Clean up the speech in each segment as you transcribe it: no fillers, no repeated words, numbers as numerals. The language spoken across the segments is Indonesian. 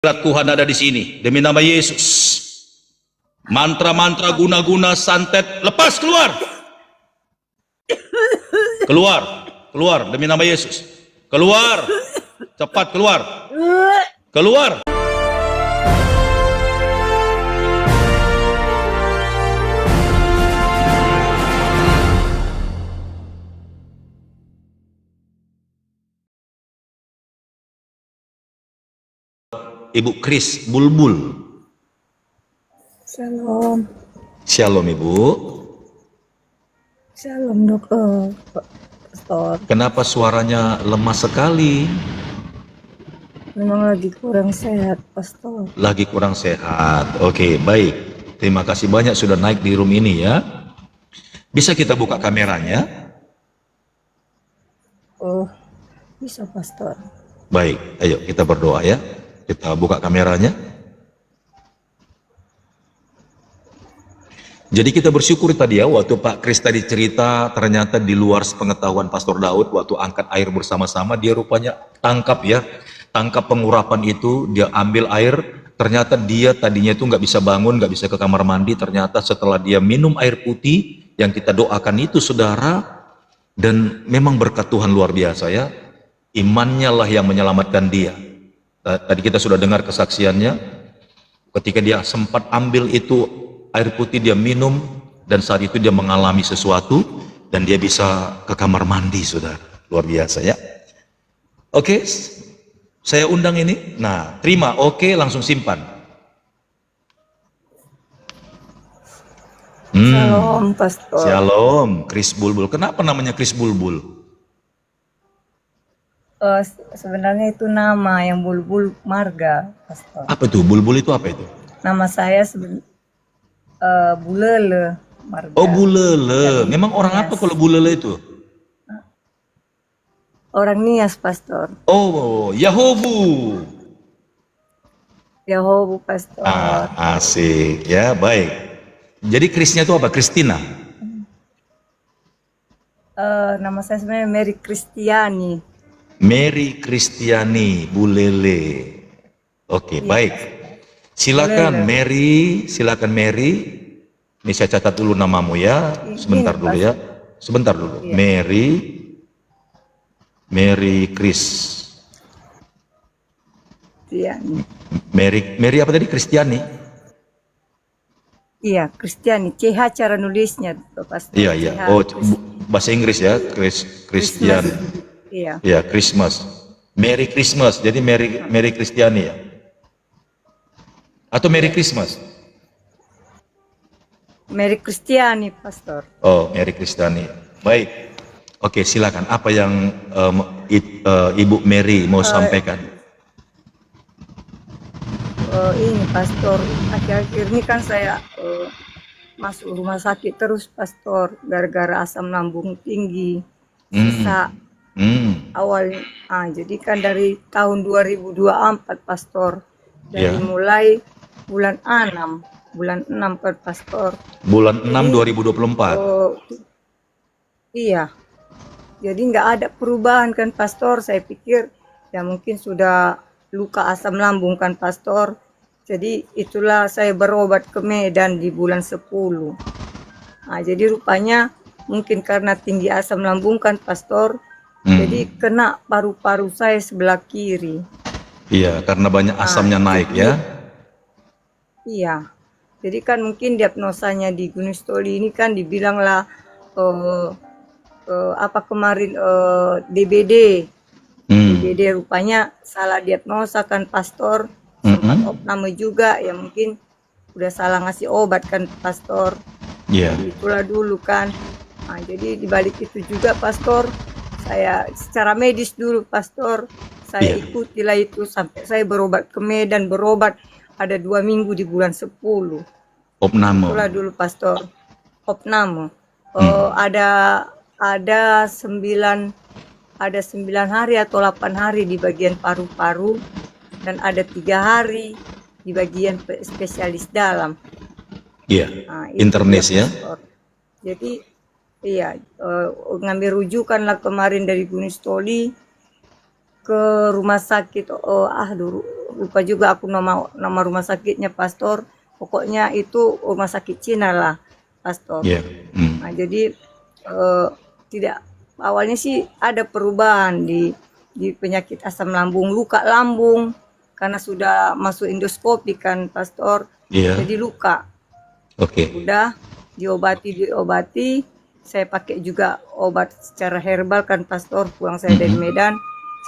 Tuhan ada di sini demi nama Yesus. Mantra-mantra guna-guna santet lepas, keluar. Keluar, keluar demi nama Yesus. Keluar. Cepat keluar. Keluar. Ibu Kris Bulbul. Shalom. Shalom Ibu. Shalom dokter. Pastor. Kenapa suaranya lemah sekali? Memang lagi kurang sehat, Pastor. Lagi kurang sehat. Oke, baik. Terima kasih banyak sudah naik di room ini ya. Bisa kita buka kameranya? Oh, bisa Pastor. Baik, ayo kita berdoa ya. Kita buka kameranya. Jadi kita bersyukur tadi ya, waktu Pak Kris tadi cerita, ternyata di luar sepengetahuan Pastor Daud, waktu angkat air bersama-sama, dia rupanya tangkap ya, tangkap pengurapan itu, dia ambil air, ternyata dia tadinya itu nggak bisa bangun, nggak bisa ke kamar mandi, ternyata setelah dia minum air putih, yang kita doakan itu saudara, dan memang berkat Tuhan luar biasa ya, imannya lah yang menyelamatkan dia. Tadi kita sudah dengar kesaksiannya, ketika dia sempat ambil itu air putih, dia minum, dan saat itu dia mengalami sesuatu, dan dia bisa ke kamar mandi, saudara. Luar biasa ya. Oke, saya undang ini. Nah, terima, oke, langsung simpan. Shalom, Pastor. Shalom, Kris Bulbul. Kenapa namanya Kris Bulbul? Sebenarnya itu nama yang Bulbul marga, Pastor. Apa itu? Bulbul itu apa itu? Nama saya Bulele marga. Oh, Bulele. Memang orang Nias. apa kalau Bulele itu? Orang Nias, Pastor. Oh, Yahobu. Yahobu, Pastor. Asik ya, baik. Jadi Krisnya itu apa? Kristina? Nama saya sebenarnya Mary Kristiani. Mary Kristiani Bulele. Oke, baik. Silakan Mary, silakan Mary. Ini saya catat dulu namamu ya. Sebentar dulu ya. Sebentar dulu. Mary Kris. Kristiani. Mary apa tadi? Kristiani? Iya, Kristiani. CH cara nulisnya, Pastor. Iya, iya. Oh, bahasa Inggris ya, Christian. Iya. Ya, Christmas. Merry Christmas. Jadi Mary Kristiani ya. Atau Merry Christmas? Mary Kristiani, Pastor. Oh, Mary Kristiani. Baik. Oke, silakan. Apa yang Ibu Mary mau sampaikan? Ini Pastor, akhir-akhir ini kan saya masuk rumah sakit terus, Pastor, gara-gara asam lambung tinggi, sesak. Awal, jadi kan dari tahun 2024, Pastor, dari mulai bulan 6 Pastor. Bulan 6 2024. Iya, jadi nggak ada perubahan kan, Pastor. Saya pikir ya mungkin sudah luka asam lambung kan, Pastor. Jadi itulah saya berobat ke Medan di bulan 10. Jadi rupanya mungkin karena tinggi asam lambung kan, Pastor. Jadi kena paru-paru saya sebelah kiri. Iya, karena banyak asamnya naik ya. Iya. Jadi kan mungkin diagnosanya di Gunung Stoli ini kan dibilanglah apa kemarin DBD. DBD rupanya salah diagnosa kan, Pastor. Sempat opname juga ya, mungkin udah salah ngasih obat kan, Pastor. Iya. Itulah dulu kan. Jadi dibalik itu juga, Pastor, saya secara medis dulu, Pastor, saya ikutilah itu sampai saya berobat ke Medan, berobat ada 2 minggu di bulan 10. Opname. Itulah dulu, Pastor, opname. Ada 9 hari atau 8 hari di bagian paru-paru, dan ada 3 hari di bagian spesialis dalam. Iya, internis ya. Jadi iya, ngambil rujukan lah kemarin dari Gunung Stoli ke rumah sakit lupa juga aku nama rumah sakitnya pastor. Pokoknya itu rumah sakit Cina lah pastor. Iya. Nah, jadi tidak, awalnya sih ada perubahan di penyakit asam lambung, luka lambung karena sudah masuk endoskopi kan pastor. Iya. Jadi luka. Oke. Udah diobati, saya pakai juga obat secara herbal kan pastor, pulang saya dari Medan,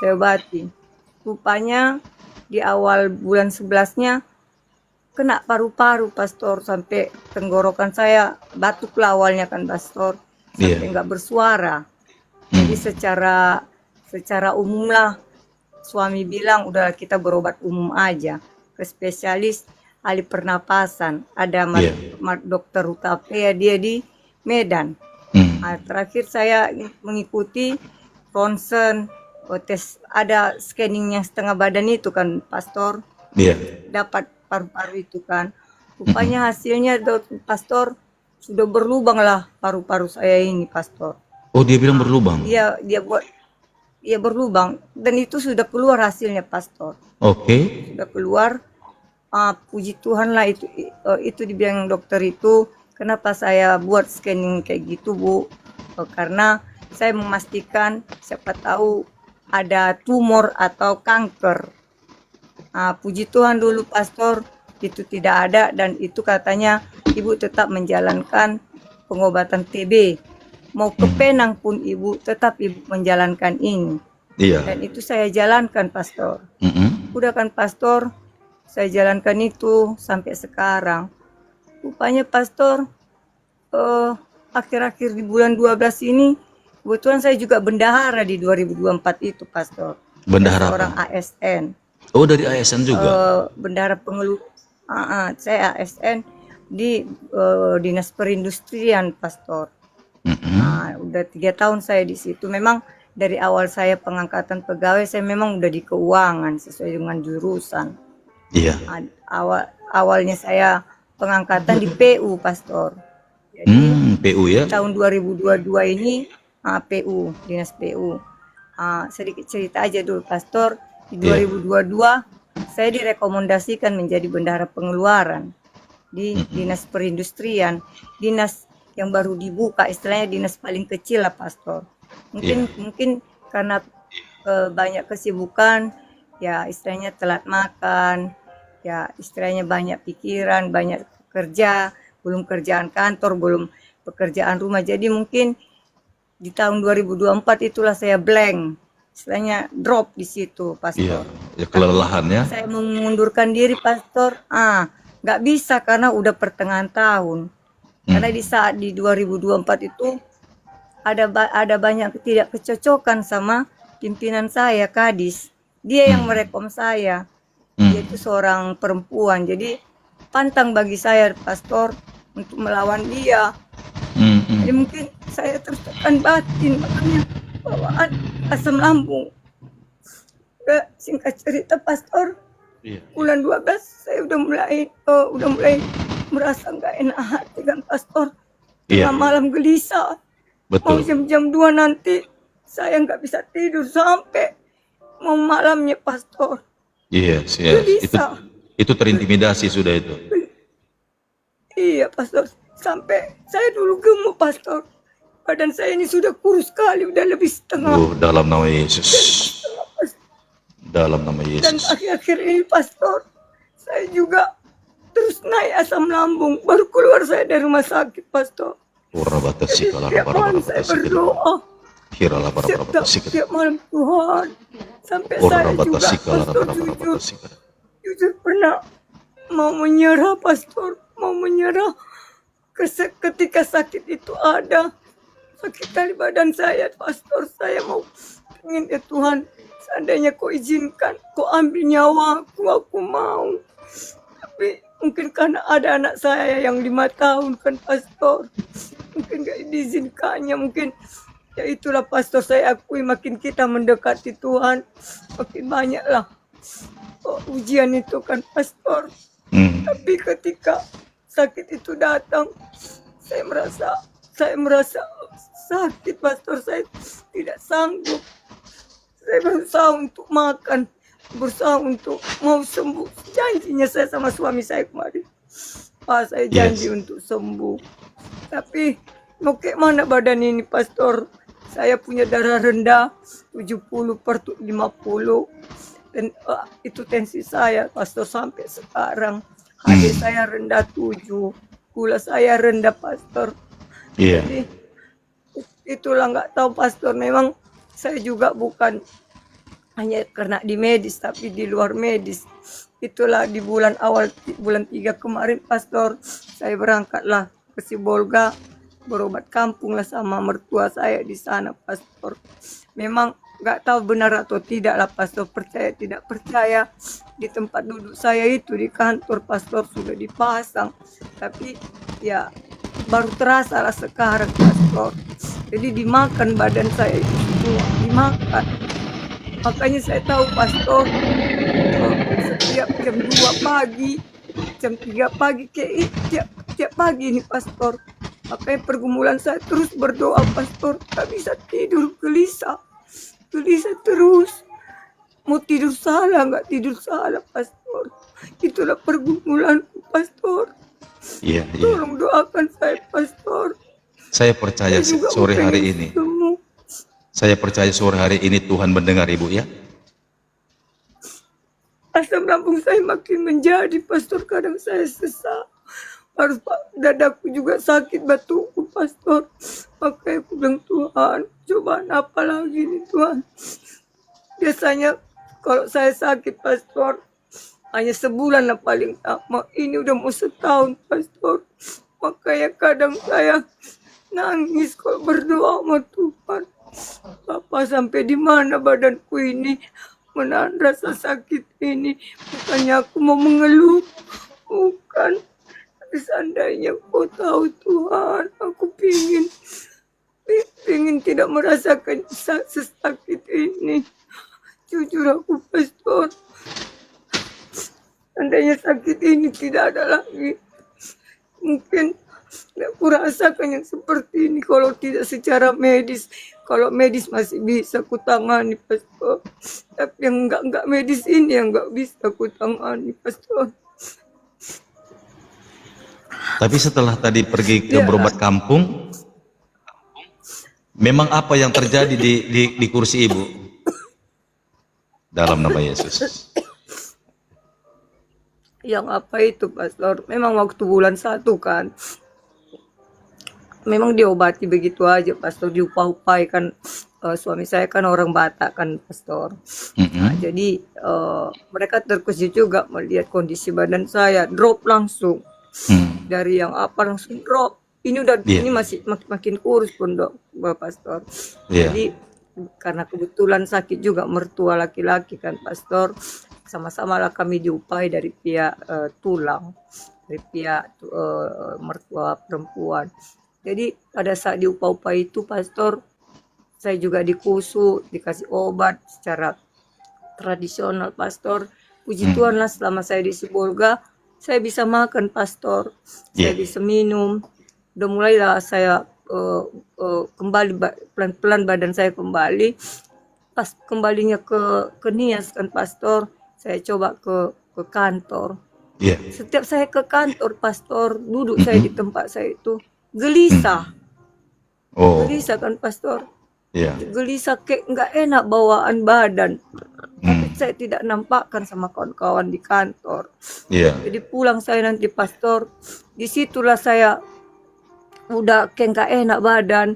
saya obati. Rupanya di awal bulan 11-nya kena paru-paru pastor, sampai tenggorokan saya batuk lah awalnya kan pastor, sampai nggak bersuara. Jadi secara umum lah suami bilang udah kita berobat umum aja ke spesialis ahli pernapasan, ada dokter Utapea, dia di Medan. Nah, terakhir saya mengikuti ronsen, tes, ada scanning yang setengah badan itu kan pastor, dapat paru-paru itu kan. Rupanya hasilnya pastor sudah berlubang lah paru-paru saya ini pastor. Oh, dia bilang berlubang. Dia berlubang dan itu sudah keluar hasilnya pastor. Oke. Sudah keluar. Puji Tuhan lah itu dibilang dokter itu, kenapa saya buat scanning kayak gitu Bu? Karena saya memastikan siapa tahu ada tumor atau kanker. Puji Tuhan dulu pastor itu tidak ada, dan itu katanya ibu tetap menjalankan pengobatan TB. Mau ke Penang pun ibu tetap ibu menjalankan ini. Iya. Dan itu saya jalankan pastor. Udah kan pastor, saya jalankan itu sampai sekarang. Rupanya pastor, akhir-akhir di bulan 12 ini, kebetulan saya juga bendahara di 2024 itu pastor. Bendahara orang ASN. Oh, dari ASN juga? Bendahara pengeluh. Saya ASN di Dinas Perindustrian pastor. Udah 3 tahun saya di situ. Memang dari awal saya pengangkatan pegawai, saya memang udah di keuangan sesuai dengan jurusan. Iya. Awalnya saya pengangkatan di PU pastor. Jadi PU ya. Tahun 2022 ini PU, Dinas PU. Sedikit cerita aja dulu pastor. Di 2022 saya direkomendasikan menjadi bendahara pengeluaran di Dinas Perindustrian, dinas yang baru dibuka, istilahnya dinas paling kecil lah pastor. Mungkin karena banyak kesibukan, ya istilahnya telat makan, ya istilahnya banyak pikiran, banyak kerja, belum kerjaan kantor, belum pekerjaan rumah. Jadi mungkin di tahun 2024 itulah saya blank, istilahnya drop di situ pastor. Iya, ya kelelahannya. Saya mengundurkan diri pastor, nggak bisa karena udah pertengahan tahun. Karena di saat di 2024 itu ada banyak ketidakkecocokan sama pimpinan saya, Kadis. Dia yang merekom saya. Dia itu seorang perempuan, jadi pantang bagi saya pastor untuk melawan dia. Jadi mungkin saya tertekan batin, makanya bawaan asam lambung. Singkat cerita pastor, bulan 12 saya udah mulai merasa nggak enak hati kan pastor. Tengah malam gelisah. Mau jam-jam 2 nanti saya nggak bisa tidur sampai mau malamnya pastor. Yes. Itu terintimidasi sudah itu. Iya pastor, sampai saya dulu gemuk pastor. Badan saya ini sudah kurus sekali, udah lebih setengah. Dalam nama Yesus. Dalam nama Yesus. Dan akhir-akhir ini pastor, saya juga terus naik asam lambung. Baru keluar saya dari rumah sakit pastor. Setiap malam saya berdoa. Setiap malam Tuhan. Sampai saya juga pastor jujur pernah mau menyerah pastor. Mau menyerah ketika sakit itu ada. Sakit kali badan saya pastor. Saya mau ingin ya Tuhan, seandainya kau izinkan, kau ambil nyawa aku mau. Tapi mungkin karena ada anak saya yang 5 tahun kan pastor, mungkin gak diizinkannya. Mungkin ya itulah pastor, saya akui makin kita mendekati Tuhan, makin banyaklah ujian itu kan pastor. Tapi ketika sakit itu datang, saya merasa sakit pastor. Saya tidak sanggup. Saya berusaha untuk makan, berusaha untuk mau sembuh. Janjinya saya sama suami saya kemarin. Saya Yes. janji untuk sembuh. Tapi mau kayak mana badan ini, Pastor? Saya punya darah rendah 70/50. Dan itu tensi saya, Pastor, sampai sekarang. HD saya rendah 7. Gula saya rendah, Pastor. Iya. Jadi itulah, nggak tahu, Pastor. Memang saya juga bukan hanya karena di medis, tapi di luar medis. Itulah di bulan 3 kemarin, Pastor, saya berangkatlah ke Sibolga, berobat kampung lah sama mertua saya di sana, Pastor. Memang nggak tahu benar atau tidak lah, Pastor, percaya tidak percaya, di tempat duduk saya itu di kantor, Pastor, sudah dipasang, tapi ya baru terasa lah sekarang, Pastor. Jadi dimakan badan saya itu semua, dimakan. Makanya saya tahu, Pastor, setiap jam 2 pagi, jam 3 pagi, kayak tiap pagi ini, Pastor. Makanya pergumulan saya terus berdoa, Pastor. Tak bisa tidur, gelisah terus. Mau tidur salah, nggak tidur salah, Pastor. Itulah pergumulanku, Pastor. Iya. Tolong doakan saya, Pastor. Saya percaya Saya juga sore pengen hari ini. sembuh. Saya percaya sore hari ini Tuhan mendengar Ibu ya. Asam lambung saya makin menjadi, Pastor. Kadang saya sesak. Harus dadaku juga sakit, batuku, Pastor. Makanya aku bilang, Tuhan, cobaan apa lagi nih, Tuhan. Biasanya kalau saya sakit, Pastor, hanya sebulan lah paling lama. Ini udah mau setahun, Pastor. Makanya kadang saya nangis kalau berdoa sama Tuhan. Bapak, sampai di mana badanku ini menahan rasa sakit ini? Bukannya aku mau mengeluh, bukan. Tapi seandainya Kau tahu, Tuhan, aku pingin tidak merasakan sesakit ini. Jujur aku, Pastor, seandainya sakit ini tidak ada lagi, mungkin tidak kurasakan yang seperti ini kalau tidak secara medis. Kalau medis masih bisa kutangani, Pastor. Tapi yang enggak medis ini yang enggak bisa kutangani, Pastor. Tapi setelah tadi pergi ke Ya. berobat kampung, memang apa yang terjadi di kursi Ibu? Dalam nama Yesus. Yang apa itu, Pastor? Memang waktu bulan 1 kan, memang diobati begitu aja, Pastor, diupah-upai kan. Suami saya kan orang Batak kan, Pastor. Nah, jadi mereka terkejut juga melihat kondisi badan saya drop langsung. Dari yang apa langsung drop. Ini udah ini masih makin kurus pun, Dok, Pastor. Jadi karena kebetulan sakit juga mertua laki-laki kan, Pastor. Sama-sama lah kami diupai dari pihak tulang, dari pihak mertua perempuan. Jadi pada saat diupah-upah itu, Pastor, saya juga dikusu, dikasih obat secara tradisional, Pastor. Puji Tuhan lah, selama saya di Sibolga, saya bisa makan, Pastor. Saya bisa minum. Udah mulailah saya kembali pelan-pelan badan saya kembali. Pas kembalinya ke Nias kan, Pastor, saya coba ke kantor. Setiap saya ke kantor, Pastor, duduk saya di tempat saya itu gelisah. Gelisah kan, Pastor. Gelisah, kayak nggak enak bawaan badan. Tapi saya tidak nampakkan sama kawan-kawan di kantor. Jadi pulang saya nanti, Pastor, disitulah saya udah kayak nggak enak badan,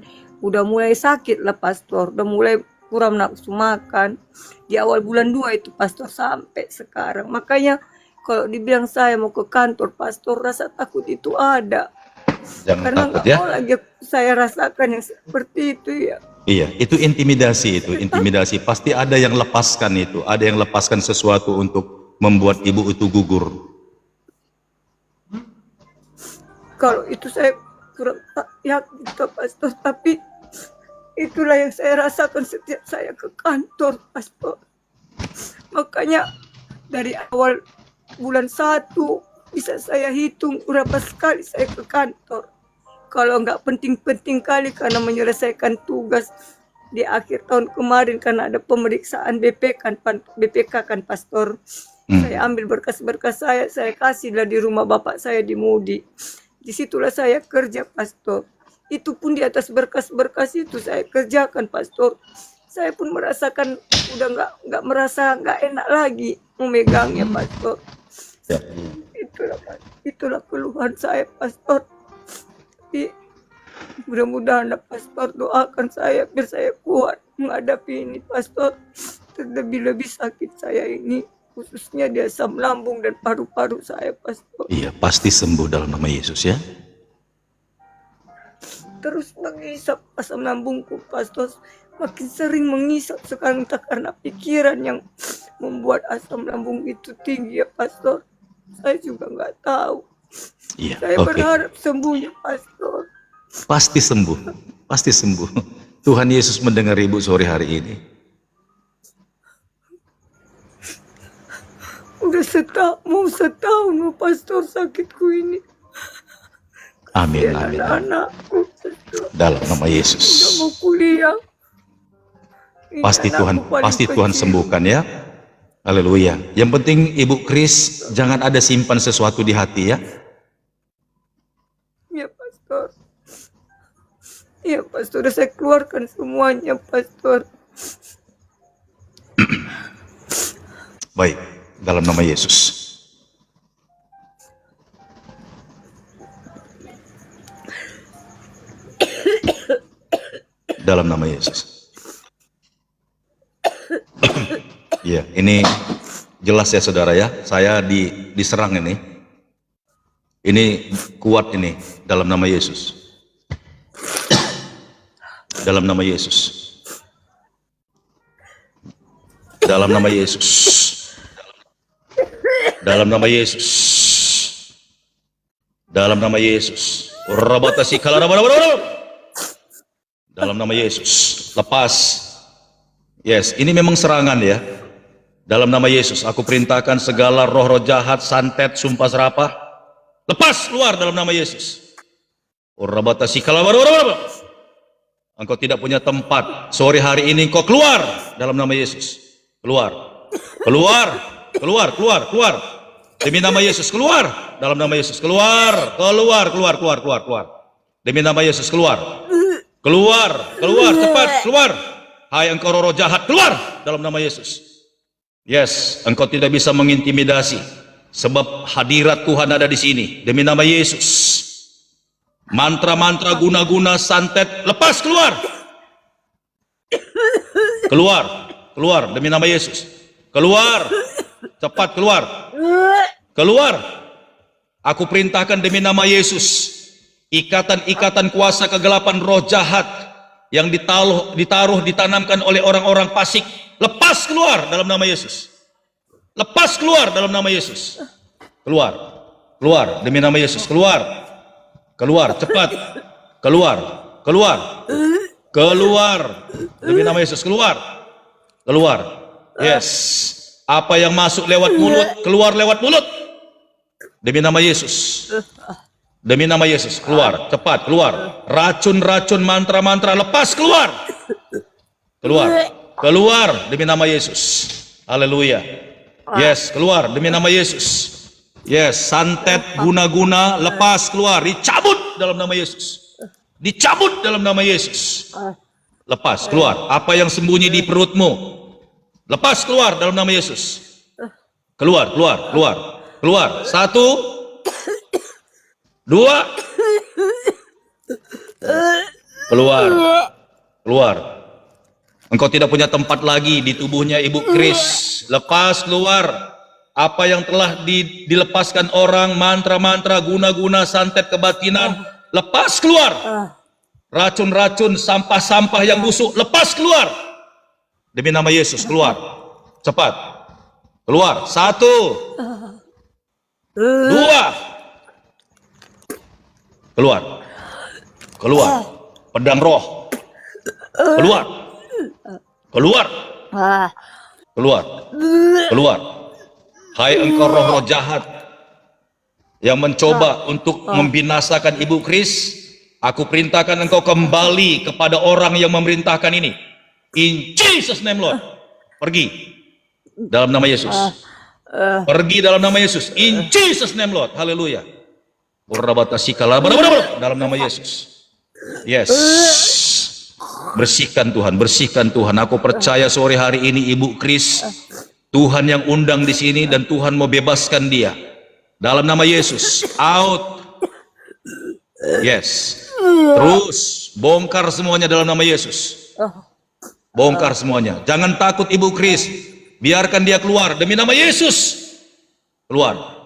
udah mulai sakit lah, Pastor, udah mulai kurang nafsu makan. Di awal bulan 2 itu, Pastor, sampai sekarang. Makanya kalau dibilang saya mau ke kantor, Pastor, rasa takut itu ada. Jangan karena takut, nggak ya. mau lagi saya rasakan yang seperti itu, ya. Iya, itu intimidasi, intimidasi. Pasti ada yang lepaskan itu, ada yang lepaskan sesuatu untuk membuat Ibu itu gugur. Kalau itu saya kurang yakin, Pastor, tapi itulah yang saya rasakan setiap saya ke kantor, Pastor. Makanya dari awal bulan 1 bisa saya hitung berapa sekali saya ke kantor. Kalau nggak penting-penting kali karena menyelesaikan tugas di akhir tahun kemarin kan ada pemeriksaan BPK kan pastor. Saya ambil berkas-berkas saya kasihlah di rumah bapak saya di Mudi. Disitulah saya kerja pastor. Itu pun di atas berkas-berkas itu saya kerjakan pastor. Saya pun merasakan udah nggak enak lagi memegangnya pastor. Ya. Itulah keluhan saya pastor. Tapi mudah-mudahan pastor doakan saya biar saya kuat menghadapi ini pastor. Terlebih-lebih sakit saya ini khususnya di asam lambung dan paru-paru saya pastor. Iya, pasti sembuh dalam nama Yesus ya. Terus mengisap asam lambungku pastor, makin sering mengisap sekarang tak karena pikiran yang membuat asam lambung itu tinggi ya pastor. Saya juga nggak tahu. Iya, Saya berharap sembuhnya pastor. Pasti sembuh, pasti sembuh. Tuhan Yesus mendengar ibu sore hari ini. Udah mau setahun pastor sakitku ini. Amin, Dan amin. anak-anakku pastor. Dalam nama Yesus. Udah mau kuliah. Ini Pasti anakku paling Tuhan kecil. sembuhkan ya. Haleluya. Yang penting Ibu Kris jangan ada simpan sesuatu di hati ya. Ya pastor. Ya pastor, udah saya keluarkan semuanya pastor. Baik, dalam nama Yesus. Dalam nama Yesus. Ya, ini jelas ya saudara ya. Saya diserang ini. Ini kuat ini dalam nama Yesus. Dalam nama Yesus. Dalam nama Yesus. Dalam nama Yesus. Dalam nama Yesus. Rabatasi kalarabarabarabara. Dalam nama Yesus. Lepas. Yes, ini memang serangan ya. Dalam nama Yesus, aku perintahkan segala roh-roh jahat, santet, sumpah serapah. Lepas keluar dalam nama Yesus. Rabatasi kalarabarabarabara. Engkau tidak punya tempat. Sore hari ini engkau keluar dalam nama Yesus. Keluar. Keluar. Keluar, keluar, keluar. Demi nama Yesus keluar dalam nama Yesus. Keluar, keluar, keluar, keluar, keluar, keluar. Demi nama Yesus keluar. Keluar, keluar, cepat, keluar. Hai engkau roh jahat, keluar dalam nama Yesus. Yes, engkau tidak bisa mengintimidasi sebab hadirat Tuhan ada di sini. Demi nama Yesus. Mantra-mantra guna-guna santet lepas keluar. Keluar, keluar demi nama Yesus. Keluar. Cepat keluar. Keluar. Aku perintahkan demi nama Yesus. Ikatan-ikatan kuasa kegelapan roh jahat yang ditanamkan oleh orang-orang fasik, lepas keluar dalam nama Yesus. Lepas keluar dalam nama Yesus. Keluar. Keluar demi nama Yesus. Keluar. Keluar cepat. Keluar. Keluar. Keluar demi nama Yesus. Keluar. Keluar. Yes. Apa yang masuk lewat mulut, keluar lewat mulut. Demi nama Yesus. Demi nama Yesus, keluar, cepat, keluar. Racun-racun, mantra-mantra, lepas, keluar. Keluar, keluar, demi nama Yesus. Haleluya. Yes, keluar, demi nama Yesus. Yes, santet, guna-guna, lepas, keluar. Dicabut dalam nama Yesus. Dicabut dalam nama Yesus. Lepas, keluar. Apa yang sembunyi di perutmu, lepas, keluar dalam nama Yesus. Keluar, keluar, keluar. Keluar, 1, 2, keluar, keluar. Engkau tidak punya tempat lagi di tubuhnya Ibu Kris. Lepas, keluar. Apa yang telah dilepaskan orang, mantra-mantra, guna-guna, santet kebatinan, lepas keluar. Racun-racun, sampah-sampah yang busuk, lepas keluar. Demi nama Yesus, keluar. Cepat. Keluar. 1, 2. Keluar. Keluar. Pedang roh. Keluar. Keluar. Keluar. Keluar. Hai engkau roh-roh jahat yang mencoba untuk membinasakan Ibu Kris, aku perintahkan engkau kembali kepada orang yang memerintahkan ini. In Jesus name, Lord. Pergi dalam nama Yesus. Pergi dalam nama Yesus. In Jesus name, Lord. Haleluya. Dalam nama Yesus. Yes. Bersihkan Tuhan, bersihkan Tuhan. Aku percaya sore hari ini Ibu Kris, Tuhan yang undang di sini dan Tuhan mau bebaskan dia. Dalam nama Yesus. Out. Yes. Terus bongkar semuanya dalam nama Yesus. Bongkar semuanya. Jangan takut Ibu Kris. Biarkan dia keluar demi nama Yesus. Keluar.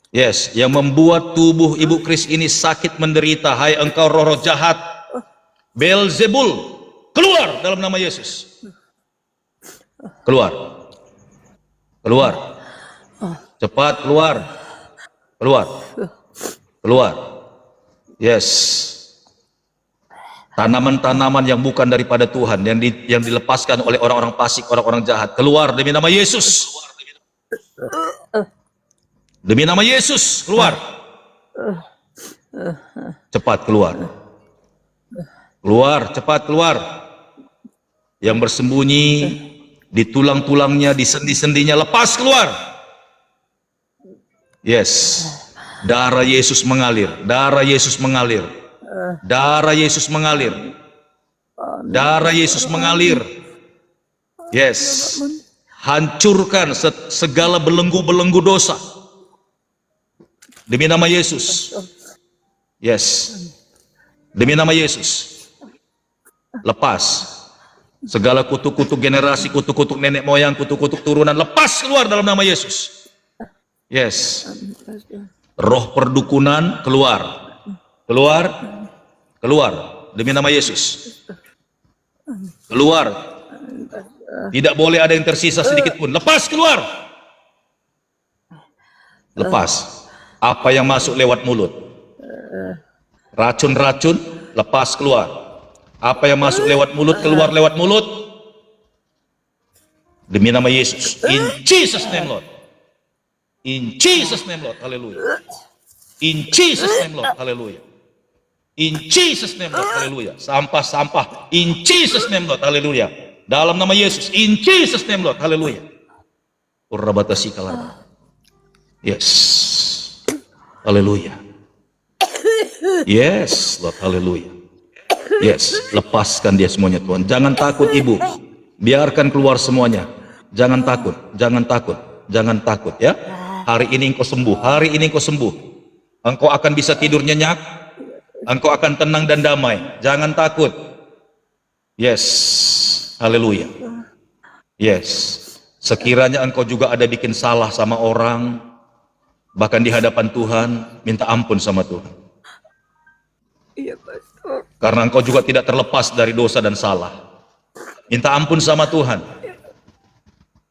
Yes, yang membuat tubuh Ibu Kris ini sakit menderita. Hai engkau roh-roh jahat, Beelzebul, keluar dalam nama Yesus. Keluar. Keluar. Cepat keluar. Keluar. Keluar. Yes. Tanaman-tanaman yang bukan daripada Tuhan, yang dilepaskan oleh orang-orang fasik, orang-orang jahat, keluar demi nama Yesus. Demi nama Yesus, keluar. Cepat keluar. Keluar, cepat keluar. Yang bersembunyi di tulang-tulangnya, di sendi-sendinya, lepas keluar. Yes. Darah Yesus mengalir, darah Yesus mengalir. Darah Yesus mengalir. Darah Yesus mengalir. Yes. Hancurkan segala belenggu-belenggu dosa. Demi nama Yesus. Yes. Demi nama Yesus. Lepas segala kutuk-kutuk generasi, kutuk-kutuk nenek moyang, kutuk-kutuk turunan, lepas keluar dalam nama Yesus. Yes. Roh perdukunan keluar. Keluar. Keluar demi nama Yesus. Keluar. Tidak boleh ada yang tersisa sedikit pun. Lepas keluar. Lepas. Apa yang masuk lewat mulut, racun-racun, lepas keluar. Apa yang masuk lewat mulut, keluar lewat mulut. Demi nama Yesus. In Jesus name, Lord. In Jesus name, Lord. Haleluya. In Jesus name, Lord. Haleluya. In Jesus name, Lord. Haleluya. Sampah-sampah. In Jesus name, Lord. Haleluya. Dalam nama Yesus. In Jesus name, Lord. Haleluya. Urabatasi kalaba. Yes. Haleluya. Yes, Lord. Haleluya. Yes, lepaskan dia semuanya Tuhan. Jangan takut Ibu. Biarkan keluar semuanya. Jangan takut, jangan takut, jangan takut ya. Hari ini engkau sembuh, hari ini engkau sembuh. Engkau akan bisa tidur nyenyak. Engkau akan tenang dan damai. Jangan takut. Yes. Haleluya. Yes. Sekiranya engkau juga ada bikin salah sama orang, bahkan di hadapan Tuhan, minta ampun sama Tuhan. Iya, Pastor. Karena engkau juga tidak terlepas dari dosa dan salah. Minta ampun sama Tuhan.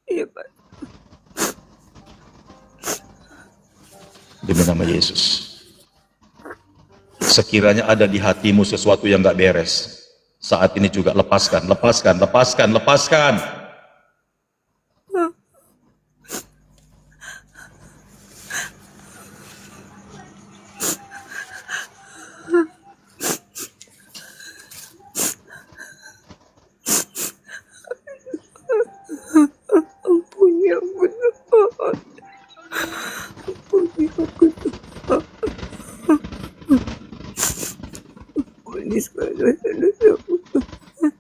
Iya, Pastor. Demi nama Yesus. Sekiranya ada di hatimu sesuatu yang gak beres, saat ini juga lepaskan, lepaskan, lepaskan, lepaskan. Ampuni aku Tuhan. Ampuni aku Tuhan. Ampuni segala dosa-dosa aku Tuhan.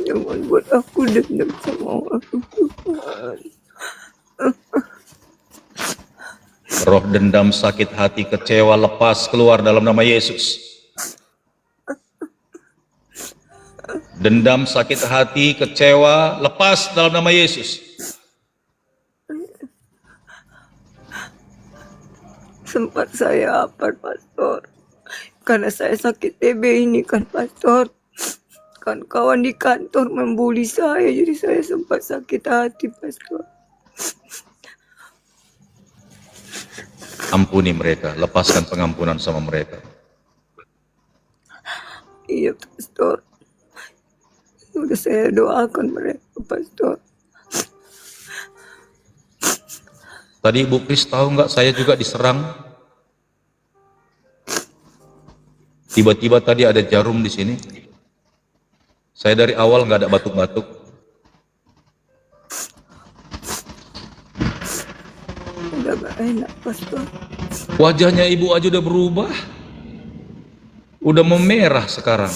Jangan buat aku dendam sama aku Tuhan. Roh dendam, sakit hati, kecewa, lepas keluar dalam nama Yesus. Dendam, sakit hati, kecewa, lepas dalam nama Yesus. Sempat saya apa, Pastor? Karena saya sakit TB ini kan, Pastor. Kan kawan di kantor membuli saya, jadi saya sempat sakit hati, Pastor. Ampuni mereka, lepaskan pengampunan sama mereka. Iya, Pastor. Sudah saya doakan mereka, Pastor. Tadi Ibu Kris tahu nggak, saya juga diserang. Tiba-tiba tadi ada jarum di sini. Saya dari awal nggak ada batuk-batuk. Udah gak enak, Pastor. Wajahnya ibu aja udah berubah. Udah memerah sekarang.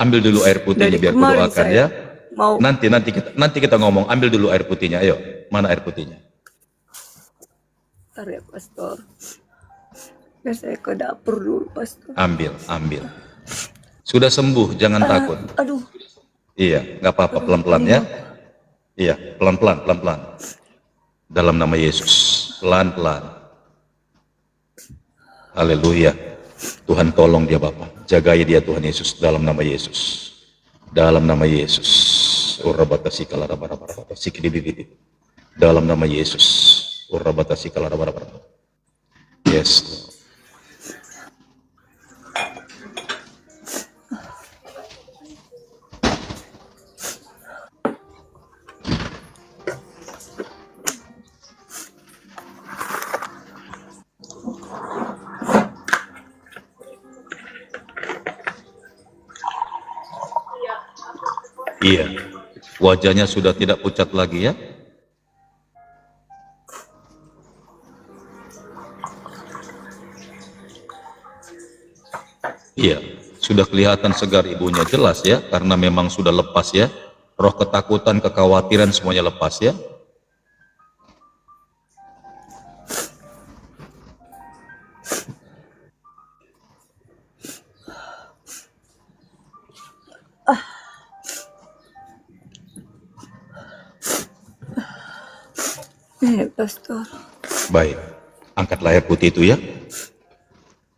Ambil dulu air putihnya Dari biar kemarin kudoakan saya ya. mau Nanti kita ngomong. Ambil dulu air putihnya. Ayo, mana air putihnya? ntar ya, Pastor. Biar saya ke dapur dulu, Pastor. Ambil. Sudah sembuh, jangan takut. Aduh, Iya, nggak apa-apa, pelan-pelan ya. Iya, pelan-pelan. Dalam nama Yesus, pelan-pelan. Haleluya. Tuhan tolong dia Bapak. Jagai dia Tuhan Yesus dalam nama Yesus. Dalam nama Yesus. Dalam nama Yesus. Yes. Iya, wajahnya sudah tidak pucat lagi ya. Iya, sudah kelihatan segar ibunya, jelas ya, karena memang sudah lepas ya. Roh ketakutan, kekhawatiran semuanya lepas ya. Pastor. Baik, angkatlah air putih itu ya.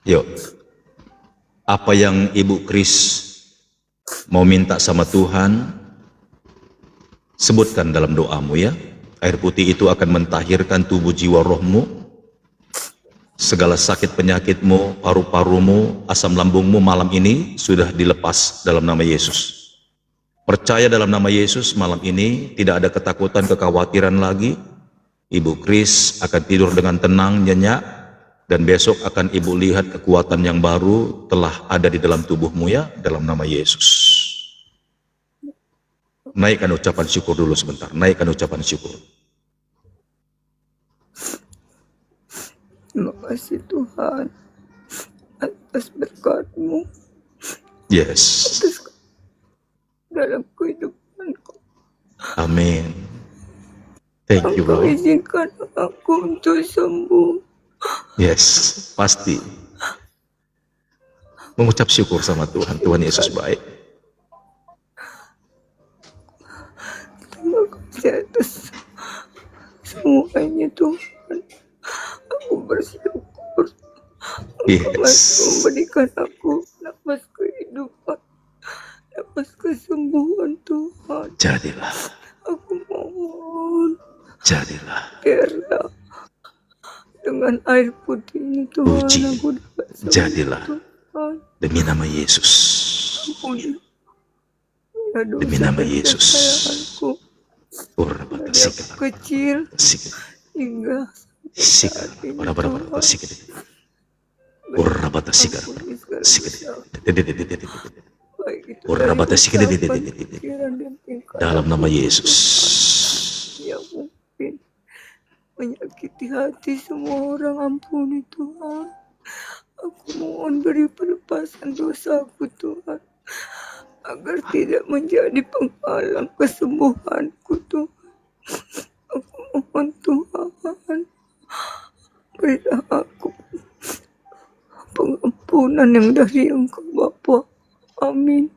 Yuk, apa yang Ibu Kris mau minta sama Tuhan, sebutkan dalam doamu ya. Air putih itu akan mentahirkan tubuh jiwa rohmu, segala sakit penyakitmu, paru-parumu, asam lambungmu malam ini sudah dilepas dalam nama Yesus. Percaya dalam nama Yesus malam ini tidak ada ketakutan, kekhawatiran lagi. Ibu Kris akan tidur dengan tenang, nyenyak, dan besok akan Ibu lihat kekuatan yang baru telah ada di dalam tubuhmu ya, dalam nama Yesus. Naikkan ucapan syukur dulu sebentar, naikkan ucapan syukur. Terima kasih Tuhan atas berkat-Mu Yes. dalam kehidupanku. Amin. Thank you Engkau Lord. izinkan aku untuk sembuh. Yes, pasti. Mengucap syukur sama Tuhan, Tuhan Yesus baik. Terima kasih atas semuanya Tuhan. Aku bersyukur. Engkau masih Yes. memberikan aku nafas kehidupan, nafas kesembuhan Tuhan. Jadilah, Aku mohon jadilah. biarlah dengan air putih ini Tuhan Puji. aku dapat sembuh Jadilah. Tuhan. Demi nama Yesus. Ampuni ya dosa Demi nama dan Yesus. kesalahanku Urabata dari aku sikit. kecil Sikit. hingga Sikit. saat ini Urabata Tuhan. sikit. Urabata sikit. Ampuni segala Sikit. dosa, baik itu dari Urabata sikit. ucapan, pikiran, dan tingkah Dalam nama laku Yesus. yang mungkin menyakiti hati semua orang. Ampuni Tuhan. Aku mohon beri pelepasan dosaku Tuhan, agar tidak menjadi penghalang kesembuhanku Tuhan. Aku mohon Tuhan, berilah aku pengampunan yang dari Engkau Bapa. Amin.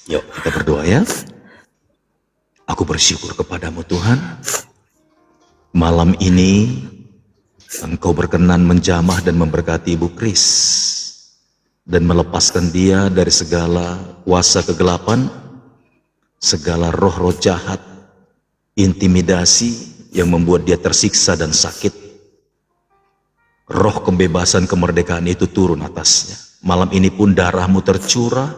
Yuk kita berdoa ya. Aku bersyukur kepadamu Tuhan. Malam ini Engkau berkenan menjamah dan memberkati Ibu Kris dan melepaskan dia dari segala kuasa kegelapan, segala roh-roh jahat, intimidasi yang membuat dia tersiksa dan sakit. Roh kebebasan kemerdekaan itu turun atasnya. Malam ini pun darahmu tercurah,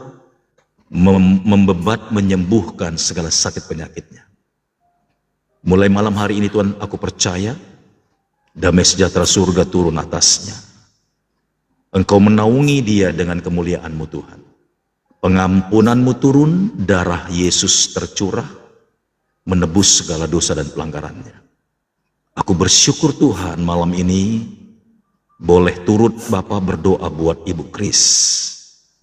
membebat, menyembuhkan segala sakit penyakitnya. Mulai malam hari ini Tuhan, aku percaya Damai sejahtera surga turun atasnya. Engkau menaungi dia dengan kemuliaan-Mu Tuhan. Pengampunan-Mu turun, darah Yesus tercurah, menebus segala dosa dan pelanggarannya. Aku bersyukur Tuhan malam ini boleh turut Bapa berdoa buat Ibu Kris.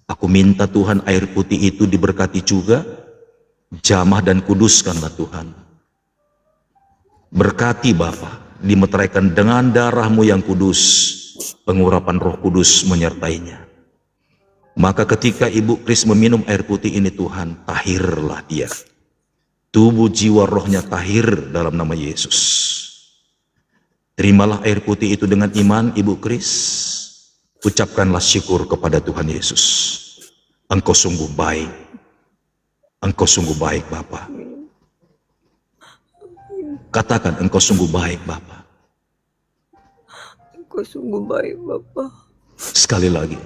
Aku minta Tuhan air putih itu diberkati juga, jamah dan kuduskanlah Tuhan. Berkati Bapa, dimeteraikan dengan darah-Mu yang kudus, pengurapan Roh Kudus menyertainya. Maka ketika Ibu Kris meminum air putih ini Tuhan, tahirlah dia. Tubuh jiwa rohnya tahir dalam nama Yesus. Terimalah air putih itu dengan iman Ibu Kris. Ucapkanlah syukur kepada Tuhan Yesus. Engkau sungguh baik. Engkau sungguh baik Bapa. Katakan engkau sungguh baik Bapa. Engkau sungguh baik Bapa. Sekali lagi.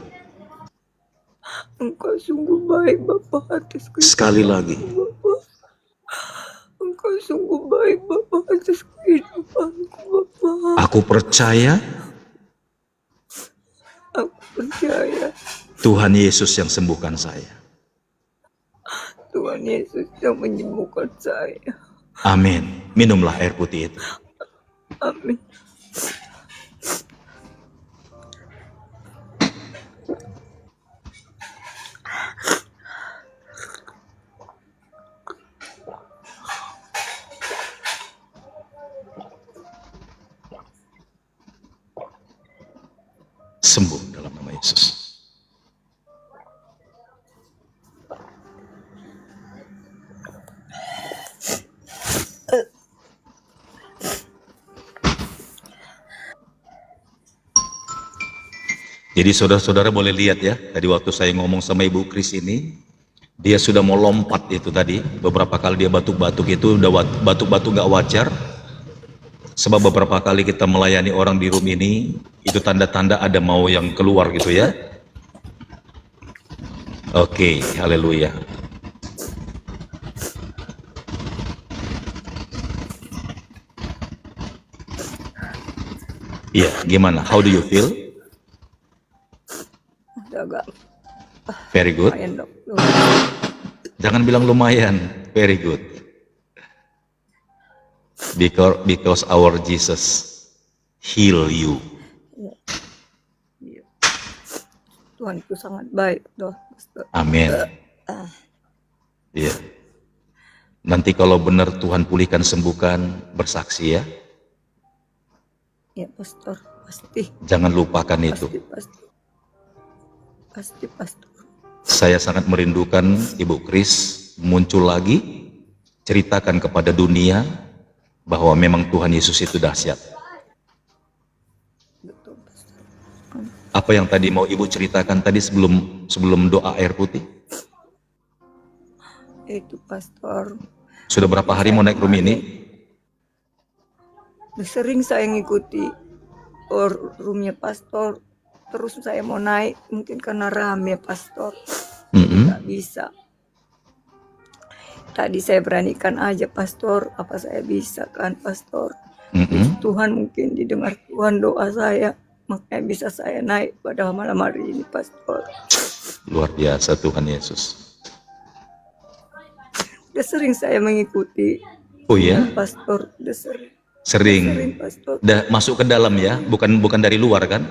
Engkau sungguh baik Bapa atas Sekali lagi. Bapa. Engkau sungguh baik Bapa atas kehidupanku Bapa. Aku percaya Aku percaya Tuhan Yesus yang sembuhkan saya. Tuhan Yesus yang menyembuhkan saya. Amin. Minumlah air putih itu. Amin. Sembuh dalam nama Yesus. Jadi saudara-saudara boleh lihat ya, tadi waktu saya ngomong sama Ibu Kris ini, dia sudah mau lompat itu tadi, beberapa kali dia batuk-batuk itu, udah batuk-batuk gak wajar. Sebab beberapa kali kita melayani orang di room ini, itu tanda-tanda ada mau yang keluar gitu ya. Oke, haleluya. Iya, gimana? How do you feel? Agak Very good. lumayan dok. Jangan bilang lumayan. Very good. Because our Jesus heal you. Iya. Tuhan itu sangat baik dok. Amin. Iya. Nanti kalau benar Tuhan pulihkan, sembuhkan, bersaksi ya. Ya pastor, pasti. Jangan lupakan itu. Pasti pastor. Saya sangat merindukan Ibu Kris muncul lagi, ceritakan kepada dunia bahwa memang Tuhan Yesus itu dahsyat. Betul pastor. Apa yang tadi mau Ibu ceritakan tadi sebelum doa air putih? Itu pastor. Sudah berapa hari mau naik room ini? Sering saya ngikuti roomnya pastor. Terus saya mau naik, mungkin karena rame pastor, nggak bisa. Tadi saya beranikan aja pastor, apa saya bisa kan pastor. Tuhan mungkin didengar Tuhan doa saya, makanya bisa saya naik pada malam hari ini pastor. Luar biasa Tuhan Yesus. Udah sering saya mengikuti. Oh ya? Pastor, udah sering. Sering pastor. Udah masuk ke dalam ya, bukan dari luar kan?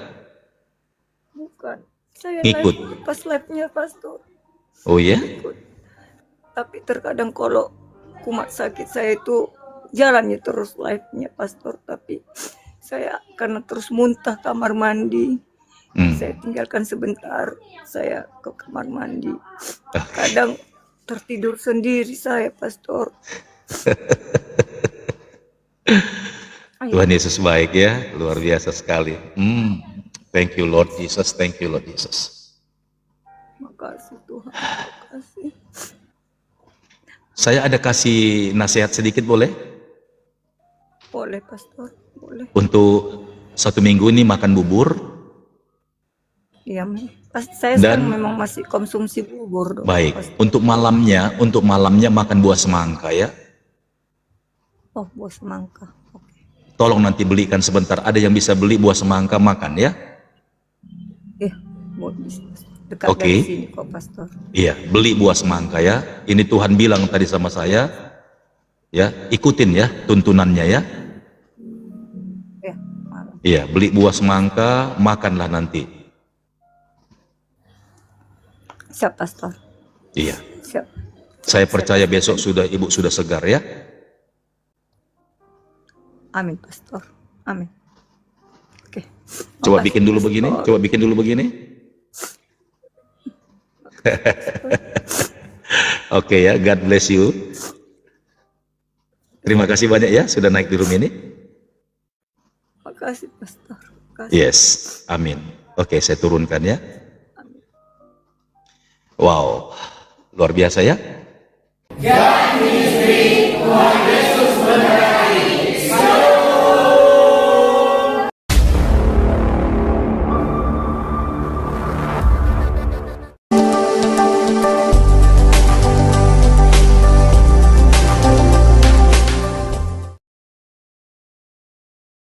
Bukan. Saya Ngikut. live pas live-nya pastor. Oh ya? Ikut. Tapi terkadang kalau kumat sakit saya itu jalannya terus live-nya pastor, tapi saya karena terus muntah kamar mandi, saya tinggalkan sebentar, saya ke kamar mandi. Kadang tertidur sendiri saya pastor. Tuhan Yesus baik ya, luar biasa sekali. Thank you Lord Jesus, thank you Lord Jesus. Makasih Tuhan, makasih. Saya ada kasih nasihat sedikit boleh? Boleh pastor, boleh. Untuk 1 minggu ini makan bubur. Iya, saya Dan memang masih konsumsi bubur. Baik, pastor. untuk malamnya makan buah semangka ya. Oh, buah semangka. Oke. Tolong nanti belikan sebentar. Ada yang bisa beli buah semangka makan ya? Mau dekat Oke. dari sini kok, Pastor. Iya, beli buah semangka ya. Ini Tuhan bilang tadi sama saya, ya, ikutin ya tuntunannya ya. Ya, malam. Iya, beli buah semangka, makanlah nanti. Siap, Pastor. Iya, Siap. saya percaya besok ibu sudah segar ya. Amin, Pastor. Amin. Oke. Coba Makasih, bikin dulu begini, Pastor. coba bikin dulu begini. Oke ya, God bless you. Terima kasih banyak ya sudah naik di room ini. Makasih, Pastor. Makasih. Yes, amin. Oke, saya turunkan ya. Wow, luar biasa ya.